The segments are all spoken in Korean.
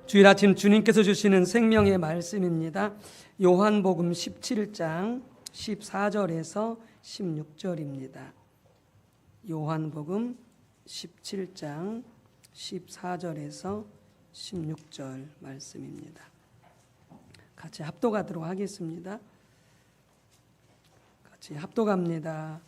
주일 아침 주님께서 주시는 생명의 말씀입니다. 요한복음 17장 14절에서 16절입니다. 요한복음 17장 14절에서 16절 말씀입니다. 같이 합독하도록 하겠습니다. 같이 합독합니다.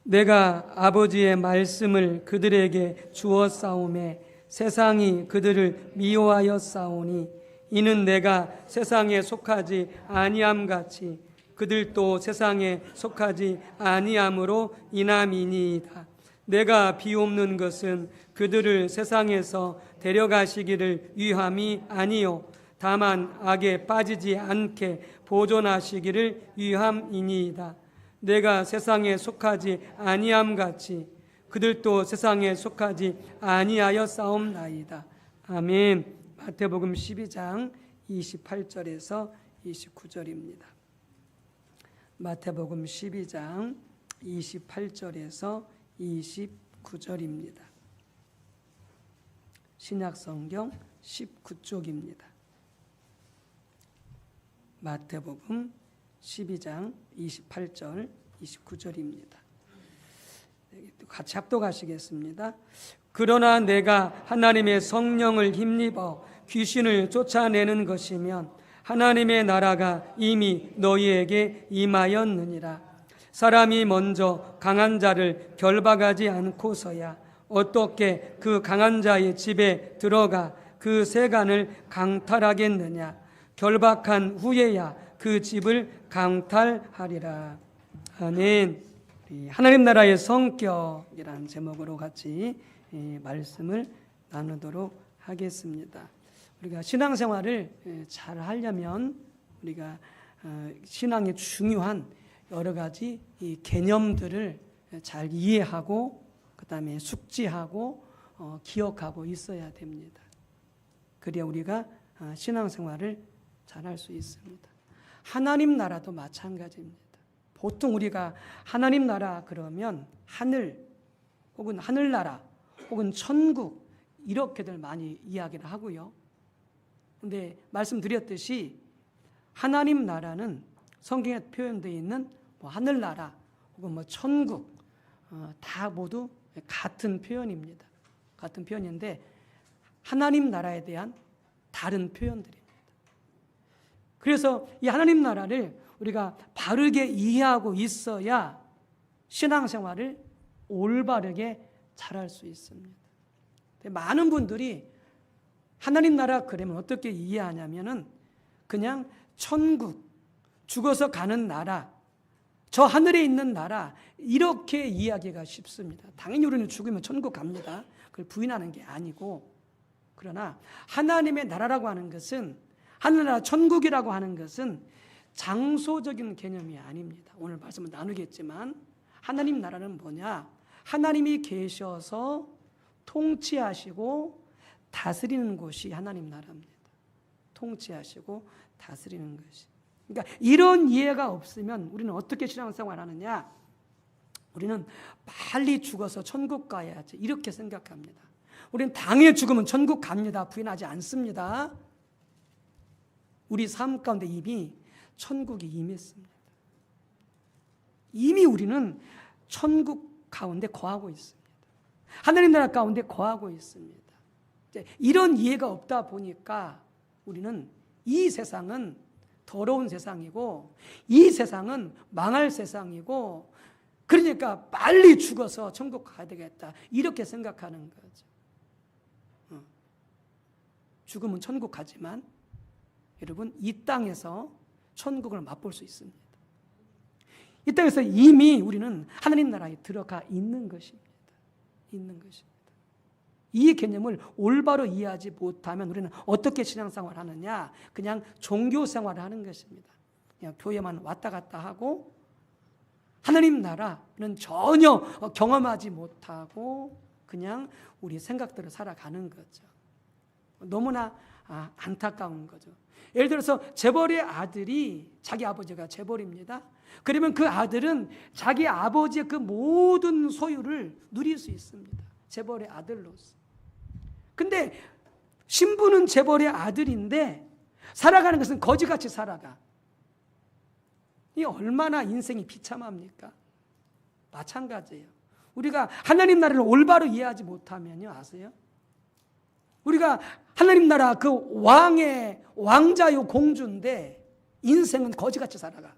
내가 아버지의 말씀을 그들에게 주었사오매 세상이 그들을 미워하여 싸우니 이는 내가 세상에 속하지 아니함 같이 그들도 세상에 속하지 아니함으로 인함이니이다. 내가 비옵는 것은 그들을 세상에서 데려가시기를 위함이 아니요 다만 악에 빠지지 않게 보존하시기를 위함이니이다. 내가 세상에 속하지 아니함 같이 그들도 세상에 속하지 아니하여 싸움나이다. 아멘. 마태복음 12장 28절에서 29절입니다. 마태복음 12장 28절에서 29절입니다. 신약성경 19쪽입니다. 마태복음 12장 28절 29절입니다. 같이 합독하시겠습니다. 그러나 내가 하나님의 성령을 힘입어 귀신을 쫓아내는 것이면 하나님의 나라가 이미 너희에게 임하였느니라. 사람이 먼저 강한 자를 결박하지 않고서야 어떻게 그 강한 자의 집에 들어가 그 세간을 강탈하겠느냐. 결박한 후에야 그 집을 강탈하리라. 아멘. 하나님 나라의 성격이라는 제목으로 같이 말씀을 나누도록 하겠습니다. 우리가 신앙생활을 잘 하려면 우리가 신앙의 중요한 여러 가지 이 개념들을 잘 이해하고 그 다음에 숙지하고 기억하고 있어야 됩니다. 그래야 우리가 신앙생활을 잘 할 수 있습니다. 하나님 나라도 마찬가지입니다. 보통 우리가 하나님 나라 그러면 하늘 혹은 하늘나라 혹은 천국 이렇게들 많이 이야기를 하고요. 그런데 말씀드렸듯이 하나님 나라는 성경에 표현되어 있는 하늘나라 혹은 천국 다 모두 같은 표현입니다. 같은 표현인데 하나님 나라에 대한 다른 표현들입니다. 그래서 이 하나님 나라를 우리가 바르게 이해하고 있어야 신앙생활을 올바르게 잘할 수 있습니다. 많은 분들이 하나님 나라 그러면 어떻게 이해하냐면은 그냥 천국, 죽어서 가는 나라, 저 하늘에 있는 나라 이렇게 이해하기가 쉽습니다. 당연히 우리는 죽으면 천국 갑니다. 그걸 부인하는 게 아니고, 그러나 하나님의 나라라고 하는 것은 하늘나라 천국이라고 하는 것은 장소적인 개념이 아닙니다. 오늘 말씀을 나누겠지만 하나님 나라는 뭐냐? 하나님이 계셔서 통치하시고 다스리는 곳이 하나님 나라입니다. 통치하시고 다스리는 것이. 그러니까 이런 이해가 없으면 우리는 어떻게 신앙생활 하느냐? 우리는 빨리 죽어서 천국 가야지 이렇게 생각합니다. 우리는 당일 죽으면 천국 갑니다. 부인하지 않습니다. 우리 삶 가운데 이미 천국이 임했습니다. 이미 우리는 천국 가운데 거하고 있습니다. 하나님 나라 가운데 거하고 있습니다. 이런 이해가 없다 보니까 우리는 이 세상은 더러운 세상이고 이 세상은 망할 세상이고 그러니까 빨리 죽어서 천국 가야 되겠다 이렇게 생각하는 거죠. 죽으면 천국 가지만 여러분 이 땅에서 천국을 맛볼 수 있습니다. 이 땅에서 이미 우리는 하나님 나라에 들어가 있는 것입니다. 있는 것입니다. 이 개념을 올바로 이해하지 못하면 우리는 어떻게 신앙생활을 하느냐? 그냥 종교생활을 하는 것입니다. 그냥 교회만 왔다 갔다 하고 하나님 나라는 전혀 경험하지 못하고 그냥 우리 생각대로 살아가는 거죠. 너무나 안타까운 거죠. 예를 들어서 재벌의 아들이 자기 아버지가 재벌입니다. 그러면 그 아들은 자기 아버지의 그 모든 소유를 누릴 수 있습니다. 재벌의 아들로서. 근데 신부는 재벌의 아들인데 살아가는 것은 거지같이 살아가. 이 얼마나 인생이 비참합니까? 마찬가지예요. 우리가 하나님 나라를 올바로 이해하지 못하면요, 아세요? 우리가 하나님 나라 그 왕의 왕자요 공주인데 인생은 거지같이 살아가.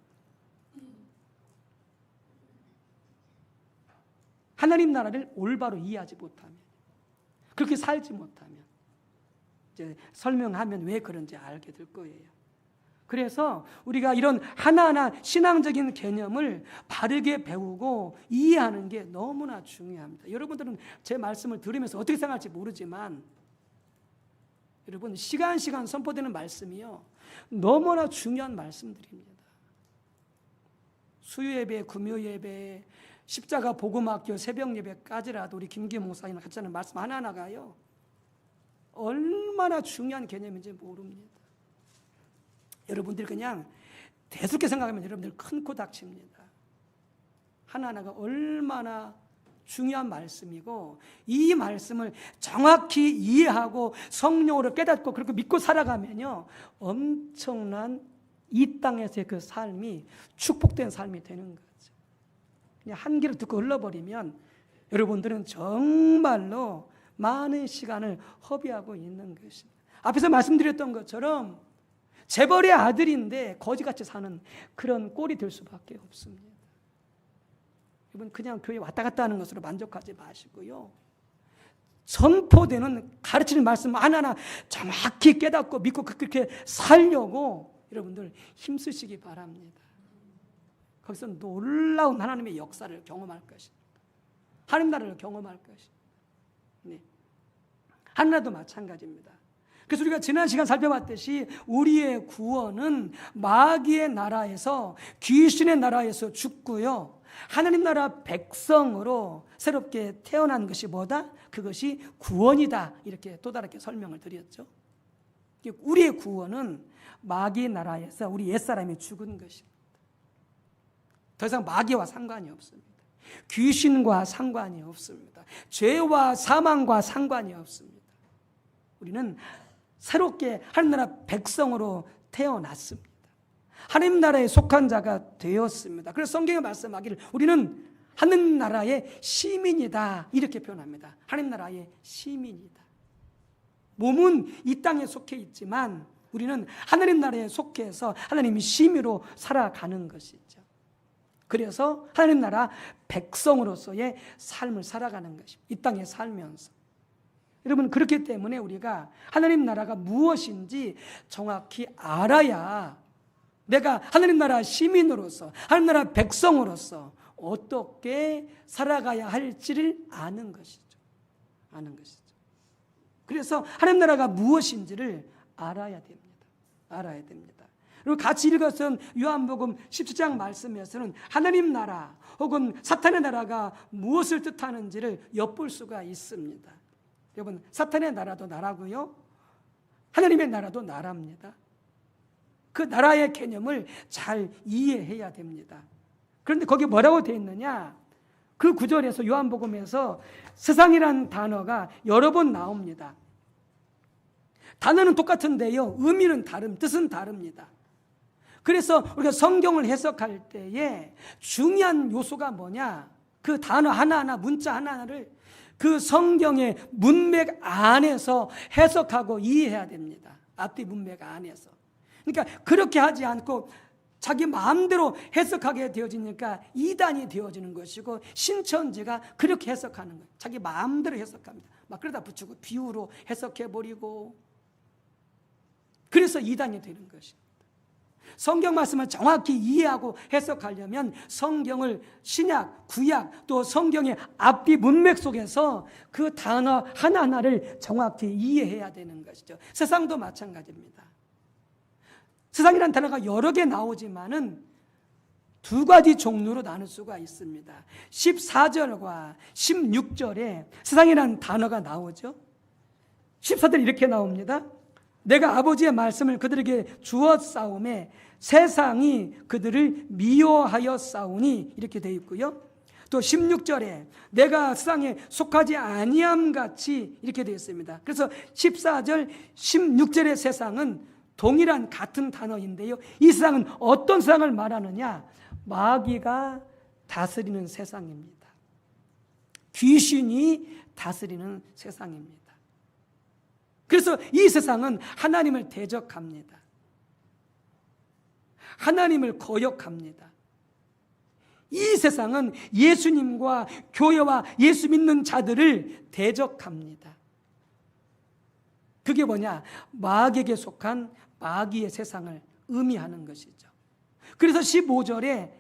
하나님 나라를 올바로 이해하지 못하면, 그렇게 살지 못하면 이제 설명하면 왜 그런지 알게 될 거예요. 그래서 우리가 이런 하나하나 신앙적인 개념을 바르게 배우고 이해하는 게 너무나 중요합니다. 여러분들은 제 말씀을 들으면서 어떻게 생각할지 모르지만 여러분 시간 선포되는 말씀이요 너무나 중요한 말씀들입니다. 수요예배, 금요예배, 십자가 복음학교 새벽예배까지라도 우리 김기호 목사님 같이 하는 말씀 하나하나가요 얼마나 중요한 개념인지 모릅니다. 여러분들 그냥 대수롭게 생각하면 여러분들 큰 코 닥칩니다. 하나하나가 얼마나 중요한 말씀이고 이 말씀을 정확히 이해하고 성령으로 깨닫고 그렇게 믿고 살아가면요 엄청난 이 땅에서의 그 삶이 축복된 삶이 되는 거죠. 그냥 한 귀로 듣고 흘러버리면 여러분들은 정말로 많은 시간을 허비하고 있는 것입니다. 앞에서 말씀드렸던 것처럼 재벌의 아들인데 거지같이 사는 그런 꼴이 될 수밖에 없습니다. 여러분 그냥 교회 왔다 갔다 하는 것으로 만족하지 마시고요. 선포되는 가르치는 말씀 하나하나 정확히 깨닫고 믿고 그렇게 살려고 여러분들 힘쓰시기 바랍니다. 거기서 놀라운 하나님의 역사를 경험할 것입니다. 하나님 나라를 경험할 것입니다. 네. 하늘나라도 마찬가지입니다. 그래서 우리가 지난 시간 살펴봤듯이 우리의 구원은 마귀의 나라에서 귀신의 나라에서 죽고요 하나님 나라 백성으로 새롭게 태어난 것이 뭐다? 그것이 구원이다. 이렇게 또 다르게 설명을 드렸죠. 우리의 구원은 마귀의 나라에서 우리 옛사람이 죽은 것입니다. 더 이상 마귀와 상관이 없습니다. 귀신과 상관이 없습니다. 죄와 사망과 상관이 없습니다. 우리는 새롭게 하나님 나라 백성으로 태어났습니다. 하나님 나라에 속한 자가 되었습니다. 그래서 성경에 말씀하기를 우리는 하나님 나라의 시민이다 이렇게 표현합니다. 하나님 나라의 시민이다. 몸은 이 땅에 속해 있지만 우리는 하나님 나라에 속해서 하나님의 시민으로 살아가는 것이죠. 그래서 하나님 나라 백성으로서의 삶을 살아가는 것입니다. 이 땅에 살면서. 여러분 그렇기 때문에 우리가 하나님 나라가 무엇인지 정확히 알아야 내가 하나님 나라 시민으로서 하나님 나라 백성으로서 어떻게 살아가야 할지를 아는 것이죠. 아는 것이죠. 그래서 하나님 나라가 무엇인지를 알아야 됩니다. 알아야 됩니다. 그리고 같이 읽었던 요한복음 17장 말씀에서는 하나님 나라 혹은 사탄의 나라가 무엇을 뜻하는지를 엿볼 수가 있습니다. 여러분 사탄의 나라도 나라고요 하나님의 나라도 나라입니다. 그 나라의 개념을 잘 이해해야 됩니다. 그런데 거기 뭐라고 되어 있느냐? 그 구절에서 요한복음에서 세상이라는 단어가 여러 번 나옵니다. 단어는 똑같은데요 의미는 뜻은 다릅니다. 그래서 우리가 성경을 해석할 때에 중요한 요소가 뭐냐? 그 단어 하나하나 문자 하나하나를 그 성경의 문맥 안에서 해석하고 이해해야 됩니다. 앞뒤 문맥 안에서. 그러니까 그렇게 하지 않고 자기 마음대로 해석하게 되어지니까 이단이 되어지는 것이고 신천지가 그렇게 해석하는 거예요. 자기 마음대로 해석합니다. 막 그러다 붙이고 비유로 해석해버리고 그래서 이단이 되는 것입니다. 성경 말씀을 정확히 이해하고 해석하려면 성경을 신약, 구약 또 성경의 앞뒤 문맥 속에서 그 단어 하나하나를 정확히 이해해야 되는 것이죠. 세상도 마찬가지입니다. 세상이라는 단어가 여러 개 나오지만은 두 가지 종류로 나눌 수가 있습니다. 14절과 16절에 세상이라는 단어가 나오죠. 14절 이렇게 나옵니다. 내가 아버지의 말씀을 그들에게 주었사오매 세상이 그들을 미워하였사오니 이렇게 되어 있고요. 또 16절에 내가 세상에 속하지 아니함 같이 이렇게 되어 있습니다. 그래서 14절, 16절의 세상은 동일한 같은 단어인데요. 이 세상은 어떤 세상을 말하느냐? 마귀가 다스리는 세상입니다. 귀신이 다스리는 세상입니다. 그래서 이 세상은 하나님을 대적합니다. 하나님을 거역합니다. 이 세상은 예수님과 교회와 예수 믿는 자들을 대적합니다. 그게 뭐냐? 마귀에게 속한 마귀의 세상을 의미하는 것이죠. 그래서 15절에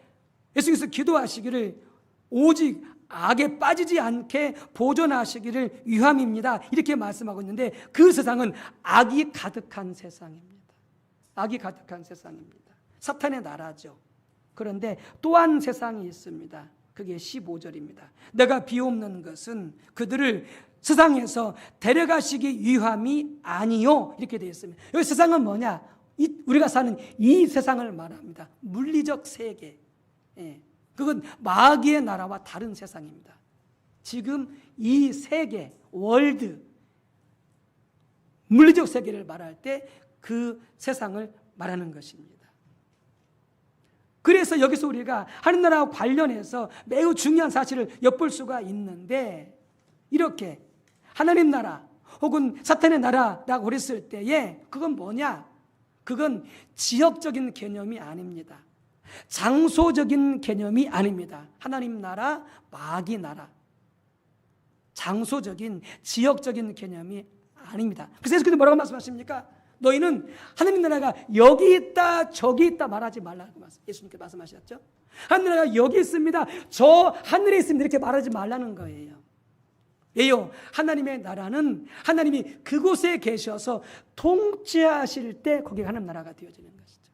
예수님께서 기도하시기를 오직 악에 빠지지 않게 보존하시기를 위함입니다. 이렇게 말씀하고 있는데 그 세상은 악이 가득한 세상입니다. 악이 가득한 세상입니다. 사탄의 나라죠. 그런데 또한 세상이 있습니다. 그게 15절입니다. 내가 비옵는 것은 그들을 세상에서 데려가시기 위함이 아니요. 이렇게 되어 있습니다. 여기 세상은 뭐냐? 우리가 사는 이 세상을 말합니다. 물리적 세계. 그건 마귀의 나라와 다른 세상입니다. 지금 이 세계, 월드, 물리적 세계를 말할 때 그 세상을 말하는 것입니다. 그래서 여기서 우리가 하늘나라와 관련해서 매우 중요한 사실을 엿볼 수가 있는데 이렇게 하나님 나라 혹은 사탄의 나라라고 그랬을 때에 그건 뭐냐? 그건 지역적인 개념이 아닙니다. 장소적인 개념이 아닙니다. 하나님 나라, 마귀 나라. 장소적인, 지역적인 개념이 아닙니다. 그래서 예수님께서 뭐라고 말씀하십니까? 너희는 하나님 나라가 여기 있다 저기 있다 말하지 말라고 예수님께서 말씀하셨죠. 하나님 나라가 여기 있습니다, 저 하늘에 있습니다 이렇게 말하지 말라는 거예요. 왜요? 하나님의 나라는 하나님이 그곳에 계셔서 통치하실 때 거기가 하나님 나라가 되어지는 것이죠.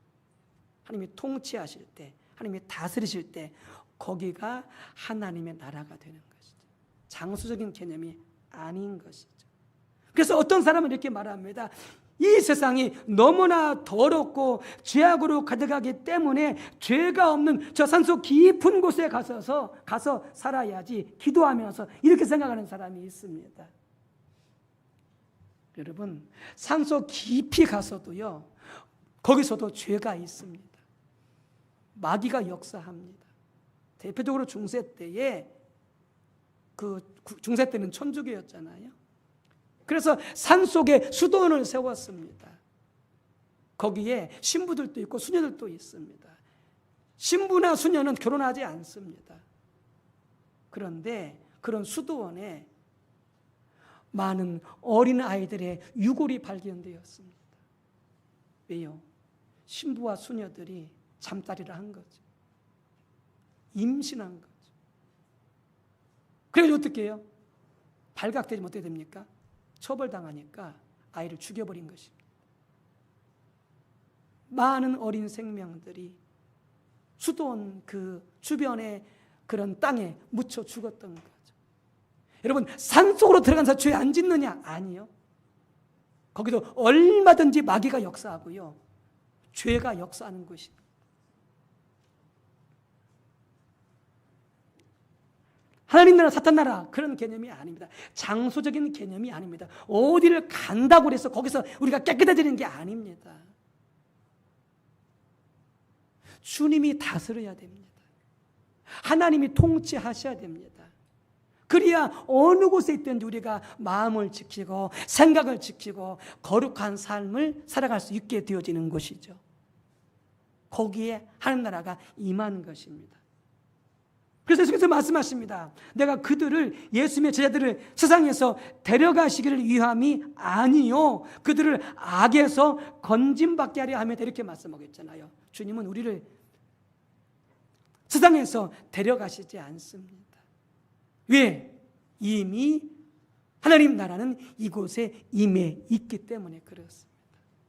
하나님이 통치하실 때, 하나님이 다스리실 때 거기가 하나님의 나라가 되는 것이죠. 장소적인 개념이 아닌 것이죠. 그래서 어떤 사람은 이렇게 말합니다. 이 세상이 너무나 더럽고 죄악으로 가득하기 때문에 죄가 없는 저 산속 깊은 곳에 가서 살아야지 기도하면서 이렇게 생각하는 사람이 있습니다. 여러분, 산속 깊이 가서도요, 거기서도 죄가 있습니다. 마귀가 역사합니다. 대표적으로 중세 때에 중세 때는 천주교였잖아요. 그래서 산속에 수도원을 세웠습니다. 거기에 신부들도 있고 수녀들도 있습니다. 신부나 수녀는 결혼하지 않습니다. 그런데 그런 수도원에 많은 어린 아이들의 유골이 발견되었습니다. 왜요? 신부와 수녀들이 잠자리를 한 거죠. 임신한 거죠. 그래서 어떻게 해요? 발각되면 어떻게 됩니까? 처벌당하니까 아이를 죽여버린 것입니다. 많은 어린 생명들이 수도원 그 주변의 그런 땅에 묻혀 죽었던 거죠. 여러분, 산속으로 들어가서 죄 안 짓느냐? 아니요. 거기도 얼마든지 마귀가 역사하고요, 죄가 역사하는 곳입니다. 하나님 나라, 사탄 나라 그런 개념이 아닙니다. 장소적인 개념이 아닙니다. 어디를 간다고 해서 거기서 우리가 깨끗해지는 게 아닙니다. 주님이 다스려야 됩니다. 하나님이 통치하셔야 됩니다. 그래야 어느 곳에 있든지 우리가 마음을 지키고 생각을 지키고 거룩한 삶을 살아갈 수 있게 되어지는 것이죠. 거기에 하나님 나라가 임하는 것입니다. 그래서 예수께서 말씀하십니다. 내가 그들을, 예수님의 제자들을 세상에서 데려가시기를 위함이 아니요, 그들을 악에서 건짐받게 하려 하며 이렇게 말씀하고 있잖아요. 주님은 우리를 세상에서 데려가시지 않습니다. 왜? 이미 하나님 나라는 이곳에 임해 있기 때문에 그렇습니다.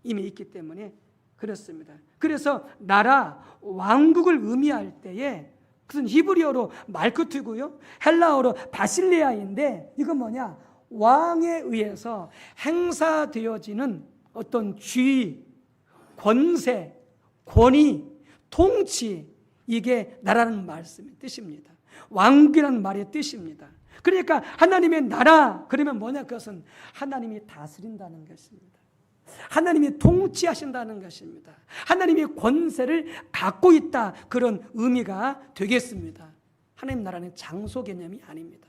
임해 있기 때문에 그렇습니다. 그래서 나라, 왕국을 의미할 때에 그것은 히브리어로 말쿠트고요, 헬라어로 바실레아인데 이건 뭐냐? 왕에 의해서 행사되어지는 어떤 지위, 권세, 권위, 통치, 이게 나라는 말씀의 뜻입니다. 왕국이라는 말의 뜻입니다. 그러니까 하나님의 나라 그러면 뭐냐? 그것은 하나님이 다스린다는 것입니다. 하나님이 통치하신다는 것입니다. 하나님의 권세를 갖고 있다, 그런 의미가 되겠습니다. 하나님 나라는 장소 개념이 아닙니다.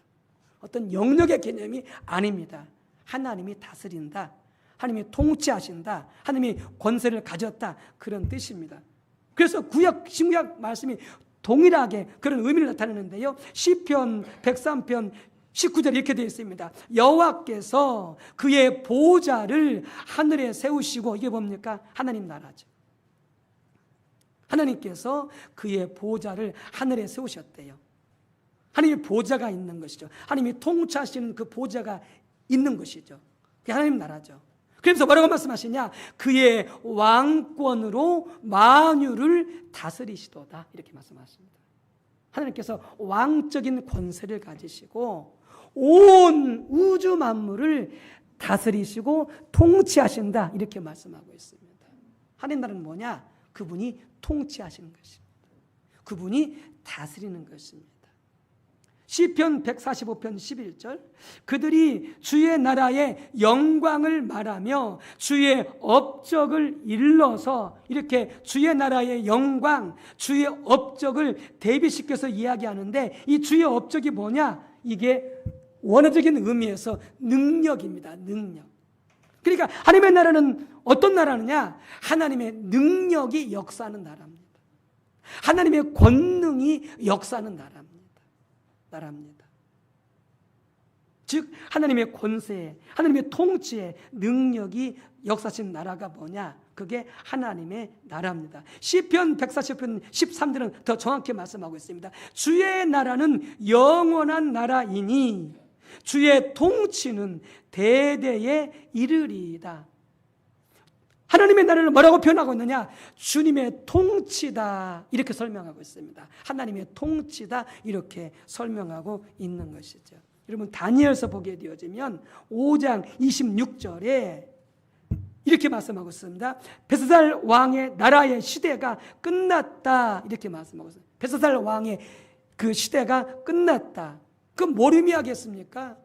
어떤 영역의 개념이 아닙니다. 하나님이 다스린다, 하나님이 통치하신다, 하나님이 권세를 가졌다, 그런 뜻입니다. 그래서 구약 신구약 말씀이 동일하게 그런 의미를 나타내는데요. 시편 103편 19절에 이렇게 되어 있습니다. 여호와께서 그의 보좌를 하늘에 세우시고, 이게 뭡니까? 하나님 나라죠. 하나님께서 그의 보좌를 하늘에 세우셨대요. 하나님의 보좌가 있는 것이죠. 하나님이 통치하시는 그 보좌가 있는 것이죠. 그게 하나님 나라죠. 그래서 뭐라고 말씀하시냐? 그의 왕권으로 만유를 다스리시도다, 이렇게 말씀하십니다. 하나님께서 왕적인 권세를 가지시고 온 우주 만물을 다스리시고 통치하신다, 이렇게 말씀하고 있습니다. 하나님 나라는 뭐냐? 그분이 통치하시는 것입니다. 그분이 다스리는 것입니다. 시편 145편 11절, 그들이 주의 나라의 영광을 말하며 주의 업적을 일러서, 이렇게 주의 나라의 영광, 주의 업적을 대비시켜서 이야기하는데, 이 주의 업적이 뭐냐? 이게 원어적인 의미에서 능력입니다. 능력. 그러니까 하나님의 나라는 어떤 나라느냐? 하나님의 능력이 역사하는 나라입니다. 하나님의 권능이 역사하는 나라입니다. 즉 하나님의 권세, 하나님의 통치의 능력이 역사하신 나라가 뭐냐? 그게 하나님의 나라입니다. 시편 140편 13절은 더 정확히 말씀하고 있습니다. 주의 나라는 영원한 나라이니 주의 통치는 대대에 이르리이다. 하나님의 나라를 뭐라고 표현하고 있느냐? 주님의 통치다, 이렇게 설명하고 있습니다. 하나님의 통치다, 이렇게 설명하고 있는 것이죠. 여러분, 다니엘서 보게 되어지면 5장 26절에 이렇게 말씀하고 있습니다. 벨사살 왕의 나라의 시대가 끝났다, 이렇게 말씀하고 있습니다. 벨사살 왕의 그 시대가 끝났다. 그건 뭘 의미하겠습니까?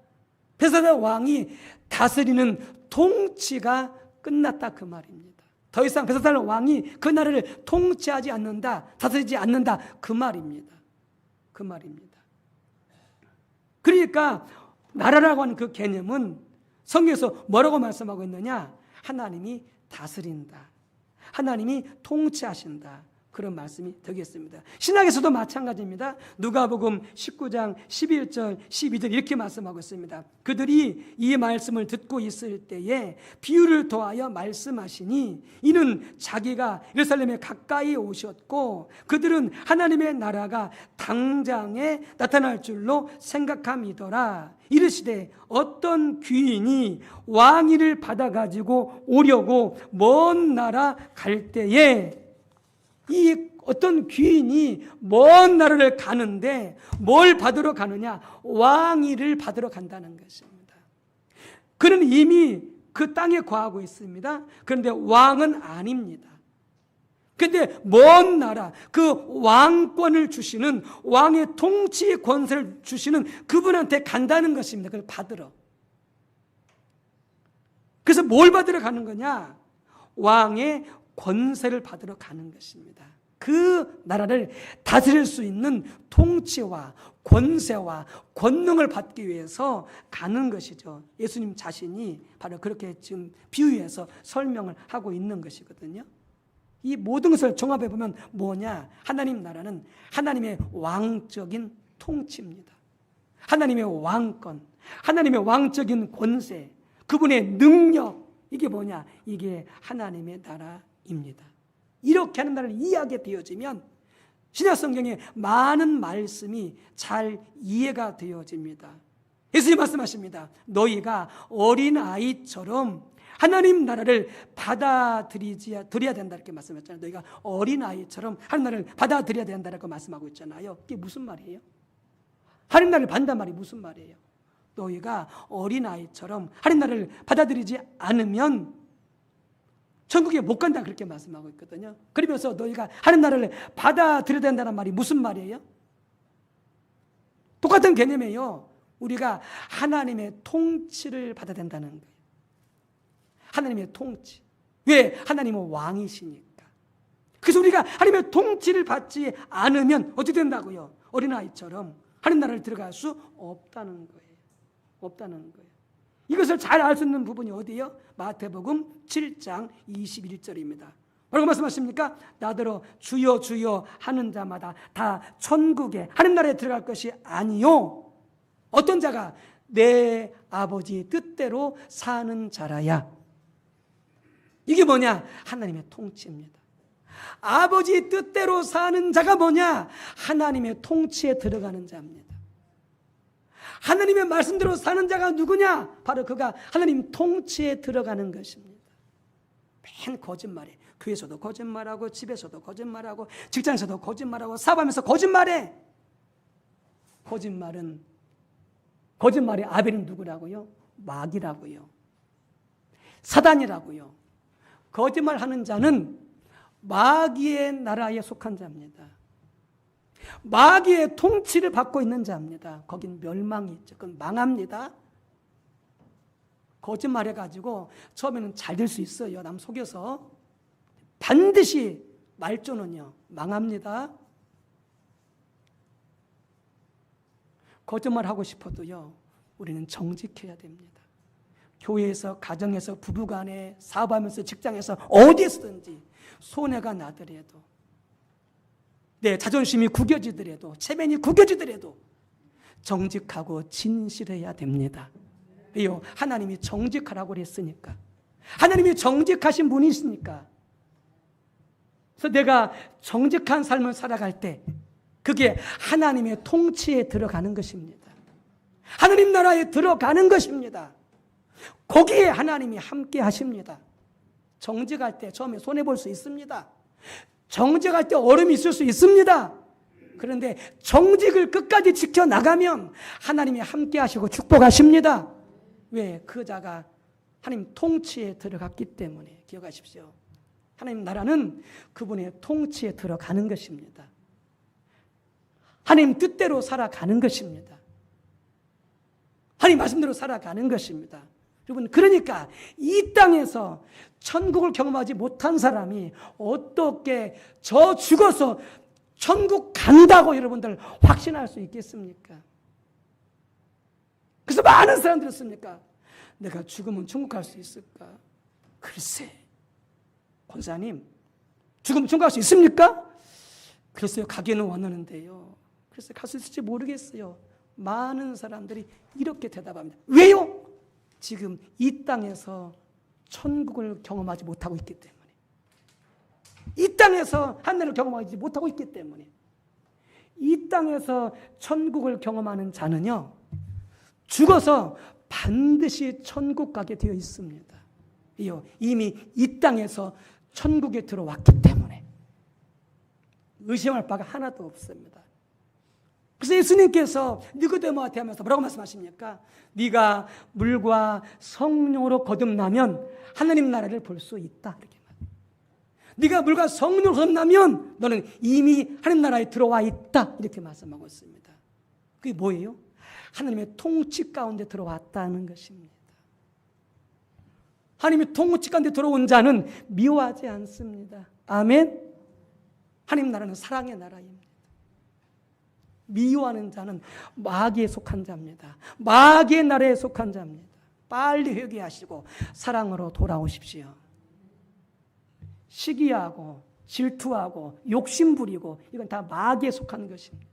벨사살 왕이 다스리는 통치가 끝났다, 그 말입니다. 더 이상 벨사살 왕이 그 나라를 통치하지 않는다, 다스리지 않는다, 그 말입니다. 그 말입니다. 그러니까 나라라고 하는 그 개념은 성경에서 뭐라고 말씀하고 있느냐? 하나님이 다스린다, 하나님이 통치하신다, 그런 말씀이 되겠습니다. 신약에서도 마찬가지입니다. 누가복음 19장 11절 12절 이렇게 말씀하고 있습니다. 그들이 이 말씀을 듣고 있을 때에 비유를 더하여 말씀하시니 이는 자기가 예루살렘에 가까이 오셨고 그들은 하나님의 나라가 당장에 나타날 줄로 생각함이더라. 이르시되 어떤 귀인이 왕위를 받아가지고 오려고 먼 나라 갈 때에, 이 어떤 귀인이 먼 나라를 가는데 뭘 받으러 가느냐? 왕위를 받으러 간다는 것입니다. 그는 이미 그 땅에 거하고 있습니다. 그런데 왕은 아닙니다. 그런데 먼 나라, 그 왕권을 주시는, 왕의 통치 권세를 주시는 그분한테 간다는 것입니다. 그걸 받으러. 그래서 뭘 받으러 가는 거냐? 왕의 권세를 받으러 가는 것입니다. 그 나라를 다스릴 수 있는 통치와 권세와 권능을 받기 위해서 가는 것이죠. 예수님 자신이 바로 그렇게 지금 비유해서 설명을 하고 있는 것이거든요. 이 모든 것을 종합해 보면 뭐냐? 하나님 나라는 하나님의 왕적인 통치입니다. 하나님의 왕권, 하나님의 왕적인 권세, 그분의 능력, 이게 뭐냐? 이게 하나님의 나라입니다. 이렇게 하는 나라를 이해하게 되어지면 신약 성경의 많은 말씀이 잘 이해가 되어집니다. 예수님 말씀하십니다. 너희가 어린아이처럼 하나님 나라를 받아들여야 된다, 이렇게 말씀했잖아요. 너희가 어린아이처럼 하나님 나라를 받아들여야 된다라고 말씀하고 있잖아요. 이게 무슨 말이에요? 하나님 나라를 받는단 말이 무슨 말이에요? 너희가 어린아이처럼 하나님 나라를 받아들이지 않으면 천국에 못 간다, 그렇게 말씀하고 있거든요. 그러면서 너희가 하나님 나라를 받아들여야 된다는 말이 무슨 말이에요? 똑같은 개념이에요. 우리가 하나님의 통치를 받아야 된다는 거예요. 하나님의 통치. 왜? 하나님은 왕이시니까. 그래서 우리가 하나님의 통치를 받지 않으면 어떻게 된다고요? 어린아이처럼 하나님 나라를 들어갈 수 없다는 거예요. 없다는 거예요. 이것을 잘 알 수 있는 부분이 어디예요? 마태복음 7장 21절입니다. 뭐라고 말씀하십니까? 나더러 주여 주여 하는 자마다 다 천국에 하나님 나라에 들어갈 것이 아니요. 어떤 자가 내 아버지 뜻대로 사는 자라야. 이게 뭐냐? 하나님의 통치입니다. 아버지 뜻대로 사는 자가 뭐냐? 하나님의 통치에 들어가는 자입니다. 하나님의 말씀대로 사는 자가 누구냐? 바로 그가 하나님 통치에 들어가는 것입니다. 맨 거짓말에 교회에서도 거짓말하고 집에서도 거짓말하고 직장에서도 거짓말하고 사업하면서 거짓말해. 거짓말의 아벨은 누구라고요? 마귀라고요. 사단이라고요. 거짓말하는 자는 마귀의 나라에 속한 자입니다. 마귀의 통치를 받고 있는 자입니다. 거긴 멸망이 있죠. 그건 망합니다. 거짓말해가지고 처음에는 잘 될 수 있어요. 남 속여서. 반드시 말조는요 망합니다. 거짓말하고 싶어도요 우리는 정직해야 됩니다. 교회에서, 가정에서, 부부간에, 사업하면서, 직장에서 어디에서든지 손해가 나더라도, 내 자존심이 구겨지더라도, 체면이 구겨지더라도 정직하고 진실해야 됩니다. 왜요? 하나님이 정직하라고 그랬으니까. 하나님이 정직하신 분이시니까. 그래서 내가 정직한 삶을 살아갈 때 그게 하나님의 통치에 들어가는 것입니다. 하나님 나라에 들어가는 것입니다. 거기에 하나님이 함께 하십니다. 정직할 때 처음에 손해볼 수 있습니다. 정직할 때 어려움이 있을 수 있습니다. 그런데 정직을 끝까지 지켜나가면 하나님이 함께 하시고 축복하십니다. 왜? 그 자가 하나님 통치에 들어갔기 때문에. 기억하십시오. 하나님 나라는 그분의 통치에 들어가는 것입니다. 하나님 뜻대로 살아가는 것입니다. 하나님 말씀대로 살아가는 것입니다. 여러분, 그러니까 이 땅에서 천국을 경험하지 못한 사람이 어떻게 저 죽어서 천국 간다고 여러분들 확신할 수 있겠습니까? 그래서 많은 사람들이 있습니까? 내가 죽으면 천국 갈 수 있을까? 글쎄, 권사님, 죽으면 천국 갈 수 있습니까? 글쎄요, 가기는 원하는데요. 글쎄, 갈 수 있을지 모르겠어요. 많은 사람들이 이렇게 대답합니다. 왜요? 지금 이 땅에서 천국을 경험하지 못하고 있기 때문에. 이 땅에서 하늘을 경험하지 못하고 있기 때문에. 이 땅에서 천국을 경험하는 자는요, 죽어서 반드시 천국 가게 되어 있습니다. 이미 이 땅에서 천국에 들어왔기 때문에 의심할 바가 하나도 없습니다. 그래서 예수님께서 니고데모한테 하면서 뭐라고 말씀하십니까? 네가 물과 성령으로 거듭나면 하나님 나라를 볼 수 있다. 이렇게 네가 물과 성령으로 거듭나면 너는 이미 하나님 나라에 들어와 있다. 이렇게 말씀하고 있습니다. 그게 뭐예요? 하나님의 통치 가운데 들어왔다는 것입니다. 하나님의 통치 가운데 들어온 자는 미워하지 않습니다. 아멘. 하나님 나라는 사랑의 나라입니다. 미워하는 자는 마귀에 속한 자입니다. 마귀의 나라에 속한 자입니다. 빨리 회개하시고 사랑으로 돌아오십시오. 시기하고 질투하고 욕심부리고 이건 다 마귀에 속한 것입니다.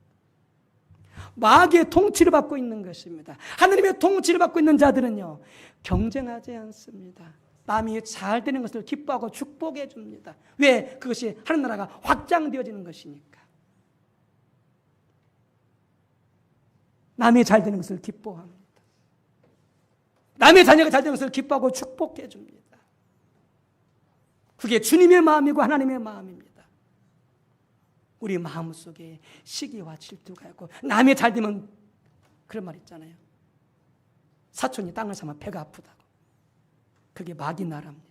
마귀의 통치를 받고 있는 것입니다. 하나님의 통치를 받고 있는 자들은요, 경쟁하지 않습니다. 남이 잘 되는 것을 기뻐하고 축복해 줍니다. 왜? 그것이 하나님 나라가 확장되어지는 것이니까. 남이 잘 되는 것을 기뻐합니다. 남의 자녀가 잘 되는 것을 기뻐하고 축복해 줍니다. 그게 주님의 마음이고 하나님의 마음입니다. 우리 마음속에 시기와 질투가 있고 남이 잘 되면 그런 말 있잖아요. 사촌이 땅을 사면 배가 아프다고. 그게 마귀 나라입니다.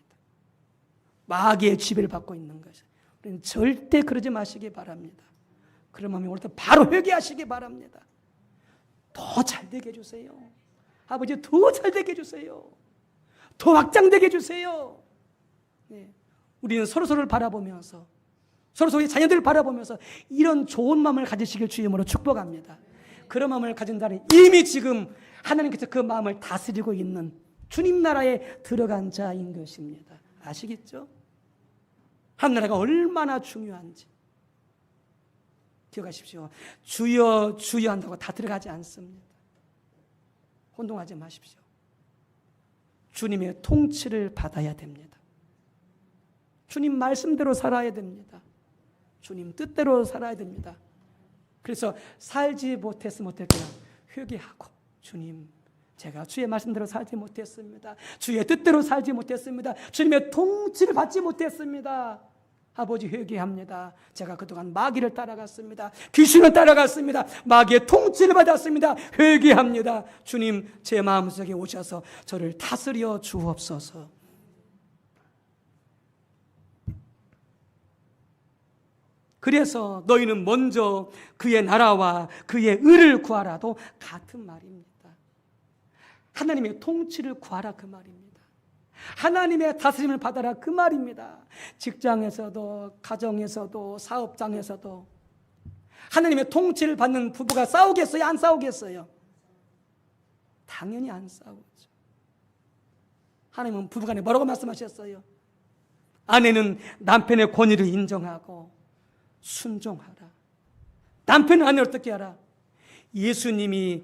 마귀의 지배를 받고 있는 것이에요. 우리는 절대 그러지 마시기 바랍니다. 그러면 오늘 바로 회개하시기 바랍니다. 더 잘되게 해주세요. 아버지 더 잘되게 해주세요. 더 확장되게 해주세요. 네. 우리는 서로서로를 바라보면서 서로서로의 자녀들을 바라보면서 이런 좋은 마음을 가지시길 주의 이름으로 축복합니다. 그런 마음을 가진 자는 이미 지금 하나님께서 그 마음을 다스리고 있는 주님 나라에 들어간 자인 것입니다. 아시겠죠? 하늘나라가 얼마나 중요한지 기억하십시오. 주여 주여 한다고 다 들어가지 않습니다. 혼동하지 마십시오. 주님의 통치를 받아야 됩니다. 주님 말씀대로 살아야 됩니다. 주님 뜻대로 살아야 됩니다. 그래서 살지 못했으면 어떨까요? 회개하고 주님 제가 주의 말씀대로 살지 못했습니다. 주의 뜻대로 살지 못했습니다. 주님의 통치를 받지 못했습니다. 아버지 회개합니다. 제가 그동안 마귀를 따라갔습니다. 귀신을 따라갔습니다. 마귀의 통치를 받았습니다. 회개합니다. 주님 제 마음속에 오셔서 저를 다스려 주옵소서. 그래서 너희는 먼저 그의 나라와 그의 의를 구하라도 같은 말입니다. 하나님의 통치를 구하라 그 말입니다. 하나님의 다스림을 받아라 그 말입니다. 직장에서도 가정에서도 사업장에서도 하나님의 통치를 받는 부부가 싸우겠어요? 안 싸우겠어요? 당연히 안 싸우죠. 하나님은 부부간에 뭐라고 말씀하셨어요? 아내는 남편의 권위를 인정하고 순종하라. 남편은 아내를 어떻게 하라? 예수님이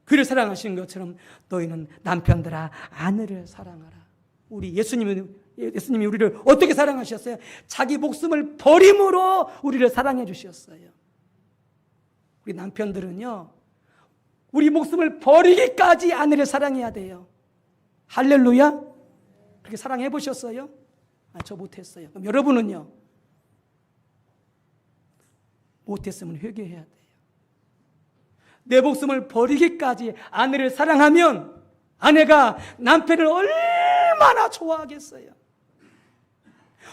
그를 사랑하신 것처럼 너희는 남편들아 아내를 사랑하라. 우리 예수님이 우리를 어떻게 사랑하셨어요? 자기 목숨을 버림으로 우리를 사랑해 주셨어요. 우리 남편들은요, 우리 목숨을 버리기까지 아내를 사랑해야 돼요. 할렐루야? 그렇게 사랑해 보셨어요? 저 못했어요. 그럼 여러분은요? 못했으면 회개해야 돼요. 내 목숨을 버리기까지 아내를 사랑하면 아내가 남편을 얼마나 좋아하겠어요?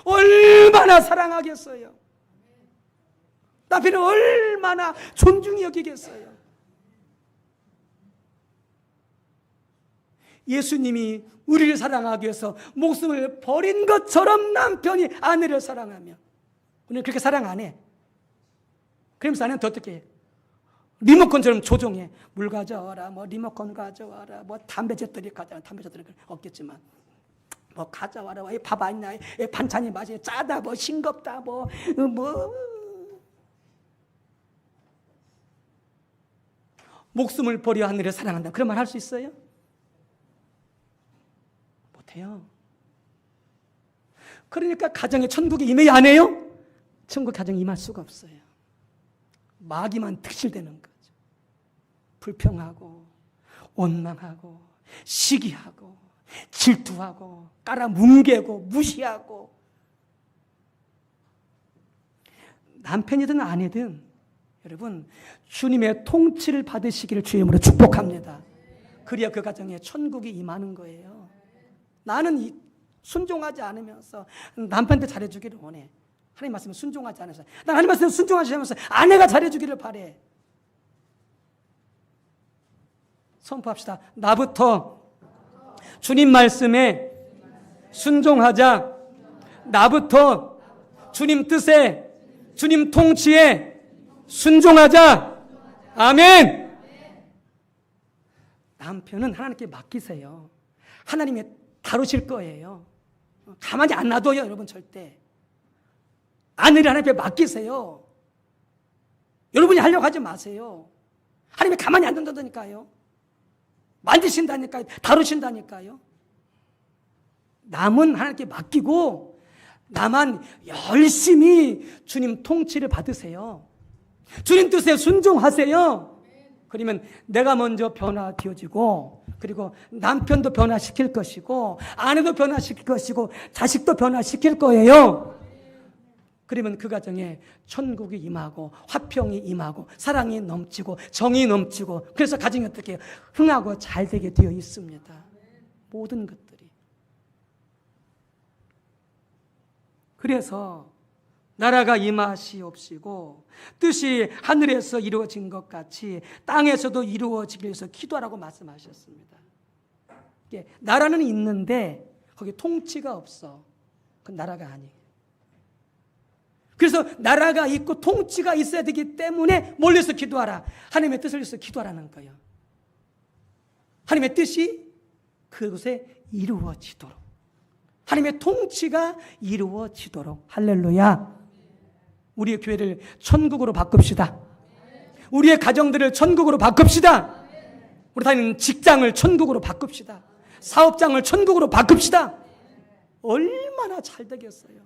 얼마나 사랑하겠어요? 남편을 얼마나 존중히 여기겠어요? 예수님이 우리를 사랑하기 위해서 목숨을 버린 것처럼 남편이 아내를 사랑하면 우리는 그렇게 사랑 안 해. 그러면서 아내는 더 어떻게 해? 리모컨처럼 조종해. 물 가져와라, 뭐 리모컨 가져와라, 뭐 담배재떨이 가져와라. 담배재떨이 없겠지만 뭐 가져와라. 밥 안 있나? 반찬이 맛이 짜다, 뭐 싱겁다, 뭐 목숨을 버려 하늘을 사랑한다. 그런 말 할 수 있어요? 못해요. 그러니까 가정에 천국에 임해야 안 해요? 천국 가정에 임할 수가 없어요. 마귀만 특실되는 거죠. 불평하고 원망하고 시기하고 질투하고 깔아뭉개고 무시하고 남편이든 아내든 여러분 주님의 통치를 받으시기를 주의 이름으로 축복합니다. 그래야 그 가정에 천국이 임하는 거예요. 나는 순종하지 않으면서 남편한테 잘해주기를 원해. 하나님 말씀에 순종하지 않아서 난 하나님 말씀에 순종하지 않으면서 아내가 잘해주기를 바래. 선포합시다. 나부터 주님 말씀에 순종하자. 나부터 주님 뜻에 주님 통치에 순종하자. 아멘. 남편은 하나님께 맡기세요. 하나님이 다루실 거예요. 가만히 안 놔둬요, 여러분 절대. 아내를 하나님께 맡기세요. 여러분이 하려고 하지 마세요. 하나님이 가만히 안 둔다니까요. 만지신다니까요. 다루신다니까요. 남은 하나님께 맡기고 나만 열심히 주님 통치를 받으세요. 주님 뜻에 순종하세요. 그러면 내가 먼저 변화되어지고 그리고 남편도 변화시킬 것이고 아내도 변화시킬 것이고 자식도 변화시킬 거예요. 그러면 그 가정에 천국이 임하고 화평이 임하고 사랑이 넘치고 정이 넘치고 그래서 가정이 어떻게 흥하고 잘 되게 되어 있습니다. 모든 것들이. 그래서 나라가 임하시옵시고 뜻이 하늘에서 이루어진 것 같이 땅에서도 이루어지기 위해서 기도하라고 말씀하셨습니다. 나라는 있는데 거기 통치가 없어. 그건 나라가 아니에요. 그래서 나라가 있고 통치가 있어야 되기 때문에 뭘 위해서 기도하라? 하나님의 뜻을 위해서 기도하라는 거예요. 하나님의 뜻이 그곳에 이루어지도록, 하나님의 통치가 이루어지도록. 할렐루야. 우리의 교회를 천국으로 바꿉시다. 우리의 가정들을 천국으로 바꿉시다. 우리 다니는 직장을 천국으로 바꿉시다. 사업장을 천국으로 바꿉시다. 얼마나 잘 되겠어요.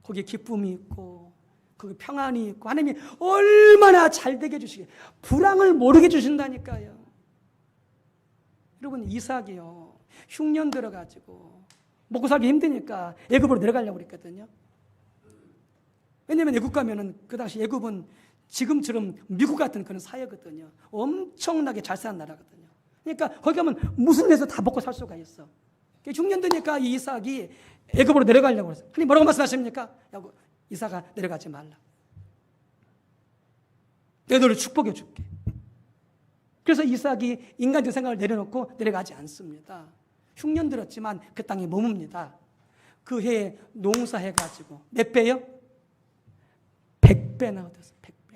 거기에 기쁨이 있고 거기 평안이 있고 하나님이 얼마나 잘 되게 해주시게, 불황을 모르게 해주신다니까요. 여러분, 이삭이요 흉년 들어가지고 먹고 살기 힘드니까 애굽으로 내려가려고 그랬거든요. 왜냐하면 애굽 가면은 그 당시 애굽은 지금처럼 미국 같은 그런 사회거든요. 엄청나게 잘 사는 나라거든요. 그러니까 거기 가면 무슨 데서 다 먹고 살 수가 있어. 흉년 드니까 이 이삭이 애굽으로 내려가려고 그랬어요. 하나님 뭐라고 말씀하십니까? 이삭아, 내려가지 말라. 내가 너를 축복해 줄게. 그래서 이삭이 인간적 생각을 내려놓고 내려가지 않습니다. 흉년 들었지만 그 땅에 머뭅니다. 그 해에 농사해가지고 몇 배요? 100배나 얻었어요. 100배.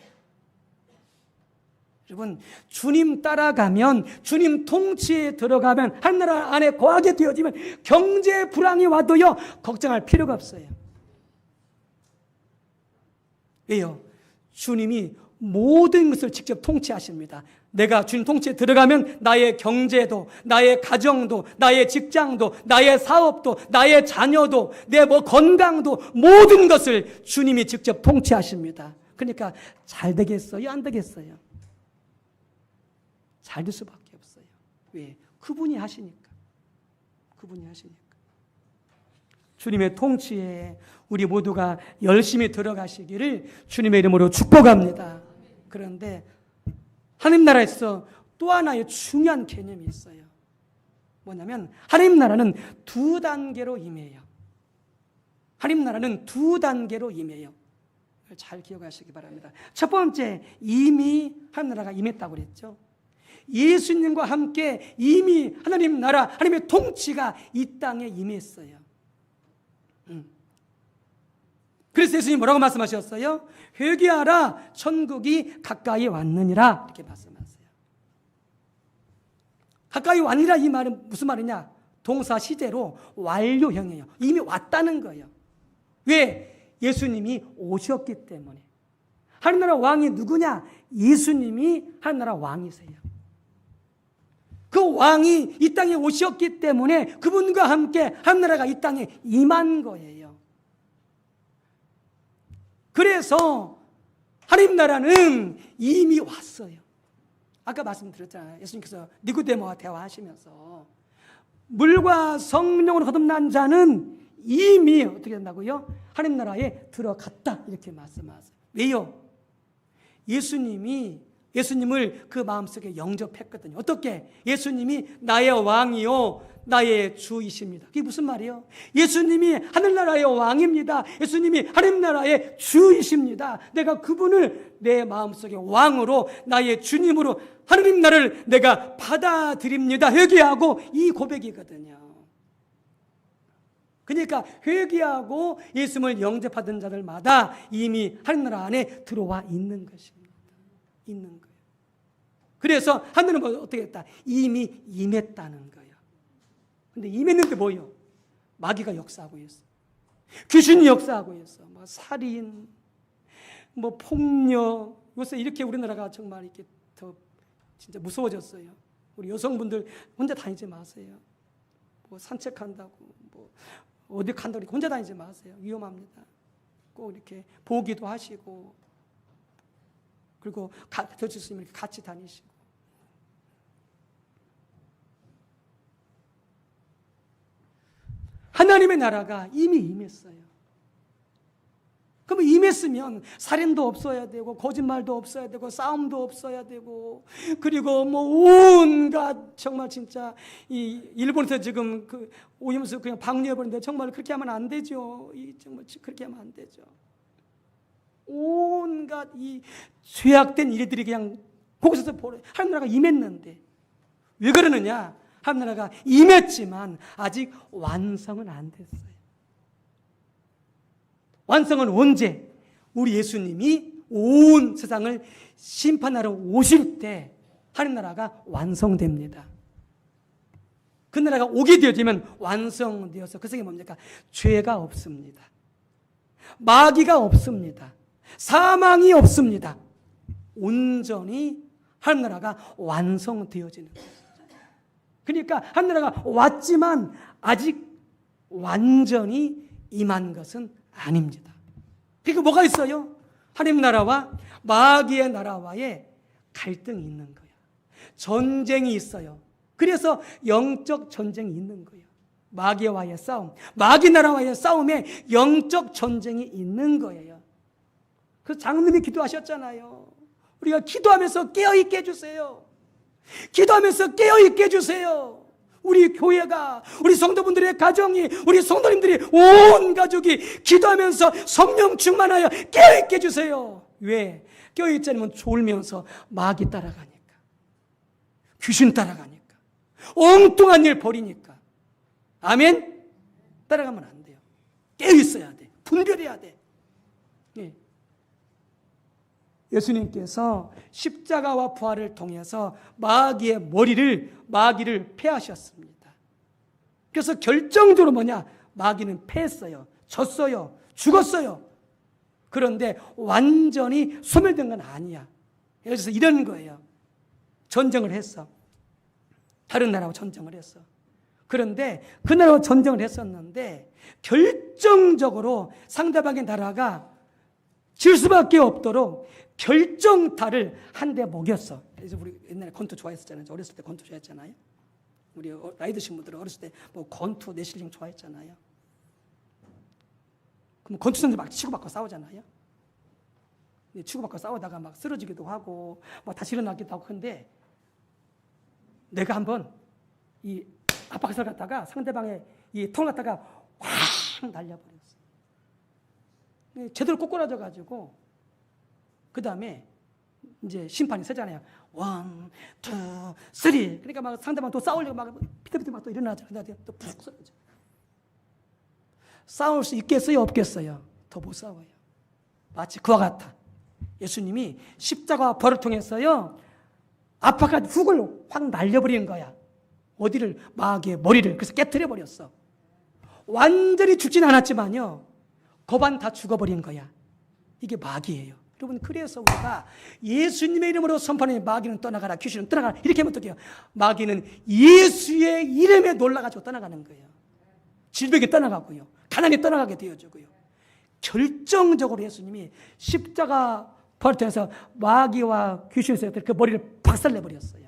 여러분, 주님 따라가면, 주님 통치에 들어가면, 하나님 안에 거하게 되어지면 경제 불황이 와도요 걱정할 필요가 없어요. 왜요? 주님이 모든 것을 직접 통치하십니다. 내가 주님 통치에 들어가면 나의 경제도, 나의 가정도, 나의 직장도, 나의 사업도, 나의 자녀도, 내 건강도, 모든 것을 주님이 직접 통치하십니다. 그러니까 잘 되겠어요? 안 되겠어요? 잘 될 수밖에 없어요. 왜? 그분이 하시니까. 그분이 하시니까. 주님의 통치에 우리 모두가 열심히 들어가시기를 주님의 이름으로 축복합니다. 그런데 하나님 나라에서 또 하나의 중요한 개념이 있어요. 뭐냐면 하나님 나라는 두 단계로 임해요. 하나님 나라는 두 단계로 임해요. 잘 기억하시기 바랍니다. 첫 번째, 이미 하나님 나라가 임했다고 그랬죠. 예수님과 함께 이미 하나님 나라, 하나님의 통치가 이 땅에 임했어요. 그래서 예수님이 뭐라고 말씀하셨어요? 회개하라, 천국이 가까이 왔느니라, 이렇게 말씀하세요. 가까이 왔느니라, 이 말은 무슨 말이냐? 동사 시제로 완료형이에요. 이미 왔다는 거예요. 왜? 예수님이 오셨기 때문에. 하나님 나라 왕이 누구냐? 예수님이 하나님 나라 왕이세요. 그 왕이 이 땅에 오셨기 때문에 그분과 함께 하나님 나라가 이 땅에 임한 거예요. 그래서 하나님 나라는 이미 왔어요. 아까 말씀드렸잖아요. 예수님께서 니고데모와 대화하시면서 물과 성령으로 거듭난 자는 이미 어떻게 된다고요? 하나님 나라에 들어갔다, 이렇게 말씀하세요. 왜요? 예수님을 그 마음속에 영접했거든요. 어떻게? 예수님이 나의 왕이요 나의 주이십니다. 그게 무슨 말이에요? 예수님이 하늘나라의 왕입니다. 예수님이 하늘나라의 주이십니다. 내가 그분을 내 마음속에 왕으로, 나의 주님으로 하느님 나라를 내가 받아들입니다. 회개하고 이 고백이거든요. 그러니까 회개하고 예수님을 영접하던 자들마다 이미 하늘나라 안에 들어와 있는 것입니다. 있는 거예요. 그래서 하늘은 어떻게 했다? 이미 임했다는 거예요. 근데 임했는데 뭐예요? 마귀가 역사하고 있어. 귀신이 역사하고 있어. 살인, 폭력. 요새 이렇게 우리나라가 정말 이렇게 더 진짜 무서워졌어요. 우리 여성분들 혼자 다니지 마세요. 산책한다고, 어디 간다고 혼자 다니지 마세요. 위험합니다. 꼭 이렇게 보기도 하시고, 그리고 될 수 있으면 이렇게 같이 다니시고. 하나님의 나라가 이미 임했어요. 그러면 임했으면 살인도 없어야 되고, 거짓말도 없어야 되고, 싸움도 없어야 되고, 그리고 온갖 정말 진짜 이 일본에서 지금 오염수 그냥 방류해버리는데 정말 그렇게 하면 안 되죠. 정말 그렇게 하면 안 되죠. 온갖 이 죄악된 일들이 그냥 곳곳에서 하나님 나라가 임했는데, 왜 그러느냐? 하나님 나라가 임했지만 아직 완성은 안 됐어요. 완성은 언제? 우리 예수님이 온 세상을 심판하러 오실 때 하나님 나라가 완성됩니다. 그 나라가 오게 되어지면 완성되어서, 그 속에 뭡니까? 죄가 없습니다. 마귀가 없습니다. 사망이 없습니다. 온전히 하나님 나라가 완성되어지는 거예요. 그러니까 하나님 나라가 왔지만 아직 완전히 임한 것은 아닙니다. 그러니까 뭐가 있어요? 하나님 나라와 마귀의 나라와의 갈등이 있는 거예요. 전쟁이 있어요. 그래서 영적 전쟁이 있는 거예요. 마귀와의 싸움, 마귀 나라와의 싸움에 영적 전쟁이 있는 거예요. 그래서 장로님이 기도하셨잖아요. 우리가 기도하면서 깨어있게 해주세요. 기도하면서 깨어있게 해주세요. 우리 교회가, 우리 성도분들의 가정이, 우리 성도님들이 온 가족이 기도하면서 성령 충만하여 깨어있게 해주세요. 왜? 깨어있지 않으면 졸면서 마귀 따라가니까, 귀신 따라가니까, 엉뚱한 일 벌이니까. 아멘? 따라가면 안 돼요. 깨어있어야 돼. 분별해야 돼. 네. 예수님께서 십자가와 부활을 통해서 마귀를 패하셨습니다. 그래서 결정적으로 뭐냐? 마귀는 패했어요. 졌어요. 죽었어요. 그런데 완전히 소멸된 건 아니야. 그래서 이런 거예요. 전쟁을 했어. 다른 나라와 전쟁을 했어. 그런데 그 나라와 전쟁을 했었는데 결정적으로 상대방의 나라가 질 수밖에 없도록 결정타를 한 대 먹였어. 그래서 우리 옛날에 권투 좋아했었잖아요. 어렸을 때 권투 좋아했잖아요. 우리 나이 드신 분들은 어렸을 때 뭐 권투, 레슬링 좋아했잖아요. 그럼 권투 선수 막 치고받고 싸우잖아요. 치고받고 싸우다가 막 쓰러지기도 하고 막 다시 일어나기도 하고. 근데 내가 한번 이 압박을 갖다가 상대방의 이 통 갖다가 확 날려버렸어. 제대로 꼬꾸라져 가지고 그 다음에 이제 심판이 서잖아요. 1, 2, 3. 그러니까 막 상대방 또 싸우려고 막 피터피터 막 또 일어나잖아요. 또 푹 쓰러져. 싸울 수 있겠어요? 없겠어요? 더 못 싸워요. 마치 그와 같아. 예수님이 십자가와 벌을 통해서요, 압박한 훅을 확 날려버리는 거야. 어디를? 마귀의 머리를. 그래서 깨트려 버렸어. 완전히 죽진 않았지만요, 거반 다 죽어버린 거야. 이게 마귀예요. 여러분, 그래서 우리가 예수님의 이름으로 선포하는 마귀는 떠나가라, 귀신은 떠나가라, 이렇게 하면 어떡해요? 마귀는 예수의 이름에 놀라가지고 떠나가는 거예요. 질병이 떠나가고요, 가난이 떠나가게 되어주고요. 결정적으로 예수님이 십자가 벌통해서 마귀와 귀신의 그 머리를 박살내버렸어요.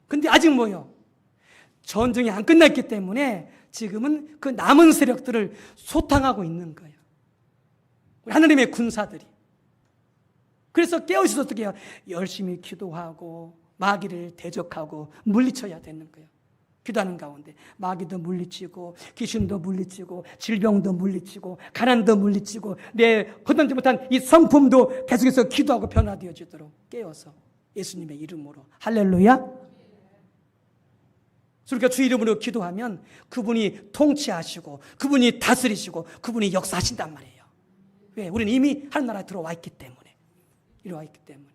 근데 아직 뭐요? 전쟁이 안 끝났기 때문에 지금은 그 남은 세력들을 소탕하고 있는 거예요. 하나님의 군사들이. 그래서 깨어있어서 어떻게 해요? 열심히 기도하고 마귀를 대적하고 물리쳐야 되는 거예요. 기도하는 가운데 마귀도 물리치고 귀신도 물리치고 질병도 물리치고 가난도 물리치고 내 거둔지 못한 이 성품도 계속해서 기도하고 변화되어지도록 깨어서 예수님의 이름으로. 할렐루야. 그러니까 주 이름으로 기도하면 그분이 통치하시고 그분이 다스리시고 그분이 역사하신단 말이에요. 왜? 우리는 이미 하나님 나라에 들어와 있기 때문에. 이리와 있기 때문에.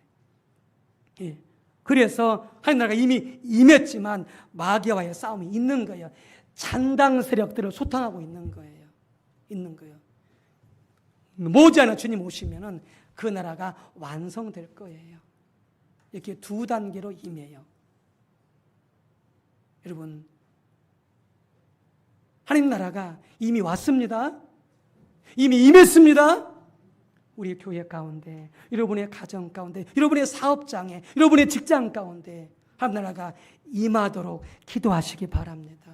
예. 그래서 하나님 나라가 이미 임했지만 마귀와의 싸움이 있는 거예요. 잔당 세력들을 소탕하고 있는 거예요. 있는 거예요. 머지않아 주님 오시면은 그 나라가 완성될 거예요. 이렇게 두 단계로 임해요. 여러분, 하나님 나라가 이미 왔습니다. 이미 임했습니다. 우리 교회 가운데, 여러분의 가정 가운데, 여러분의 사업장에, 여러분의 직장 가운데 하나님 나라가 임하도록 기도하시기 바랍니다.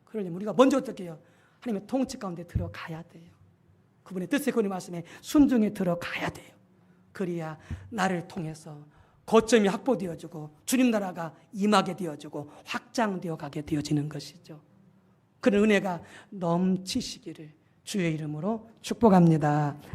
그러려면 우리가 먼저 어떻게 해요? 하나님의 통치 가운데 들어가야 돼요. 그분의 뜻에, 그분의 말씀에 순종해 들어가야 돼요. 그래야 나를 통해서 거점이 확보되어지고 주님 나라가 임하게 되어지고 확장되어 가게 되어지는 것이죠. 그런 은혜가 넘치시기를 주의 이름으로 축복합니다.